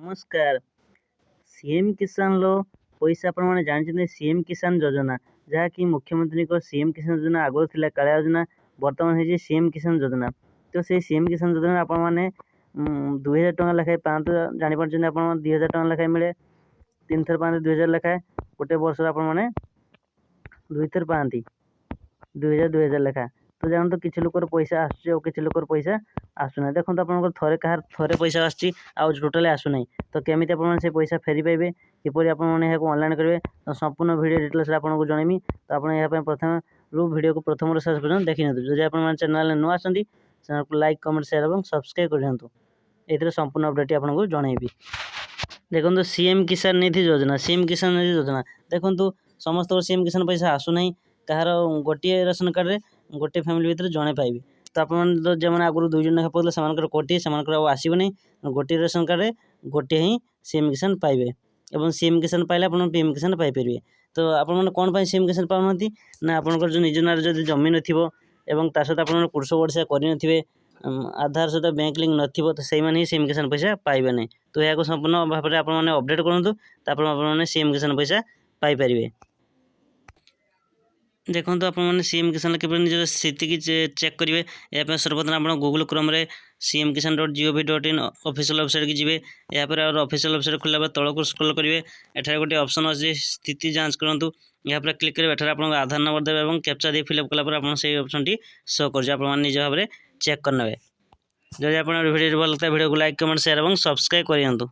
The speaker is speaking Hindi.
नमस्कार। सीएम किसान लो पैसा आपण माने जानछन सीएम किसान योजना जहाँकि मुख्यमंत्री को सीएम किसान योजना आगुरी थिला कालिया योजना वर्तमान है सीएम किसान योजना। तो से सीएम किसान योजना आपण माने 2000 टका लेखाएं पाँच जानी पार्छन आपण 2000 टका लेखाएं मिले 3 थर पाँच 2000 लेखाएं गोटे वर्ष आपण माने 2 थर पाँति 2000 लेखा। तो जानते किसी लोकर पैसा आसुची और किसी लोकर पैसा आसुना। देखो आप थरे कहार थरे पैसा आसुची आउ टोटाली आसुना। तो केमिति आपण से पैसा फेरी पाइबे किपरि आपण माने ऑनलाइन करेंगे तो संपूर्ण वीडियो डिटेल्स आपको जनइमी। तो आप प्रथम रू वीडियो को प्रथम शेष पर्यटन देखी नि जब आप चैनल नुआ आसती चैनल को लाइक कमेंट शेयर और सब्सक्राइब कर दिखाँ। ये संपूर्ण अपडेट आपको जनइबी। देखो सीएम किसान निधि योजना सीएम किसान निधि योजना देखो समस्त सीएम किसान पैसा आसुना कहार गोटे राशन कार्ड में गोटे फैमिली भितर जड़े पाइबे। तो आप जो मैंने आगुरी 2 जन लेखा पाते से कोटे से आसबनी गोटे राशन कार्ड में गोटे ही सीएम किसान पाइबे और सीएम किसान पाइले आप पीएम किसान पाइपर। तो आप कौन सीएम किसान पाऊना ना आपंकर जो निज नार जो जमी नथिबो एवं ता सहित आप पुरुष वर्षा करनथिबे आधार सहित बैंक लिंक नथिबो तो से ही सीएम किसान पैसा पाइबे नहीं। तो यह संपूर्ण भाव में आप अपडेट करूँ तो सीएम किसान पैसा पाइपर। देखो आप सीएम किसान के निजर स्थिति की चेक करेंगे या सर्वप्रथम आप गूगल क्रोम रे cmkisan.gov.in ऑफिशियल वेबसाइट की जी यापर और ऑफिशियल वेबसाइट खोला तौक को स्क्रॉल करेंगे एठार गोटे ऑप्शन अच्छे स्थिति जांच करूँ यहाँ क्लिक करेंगे एठार आप आधार नंबर देवे और कैप्चा दी फिलअप कलापर आप ऑप्शन टी शो कर निज भाव में चेक करने। जब आप वीडियो भल लगता है वीडियो को लाइक कमेंट शेयर और सब्सक्राइब करूँ।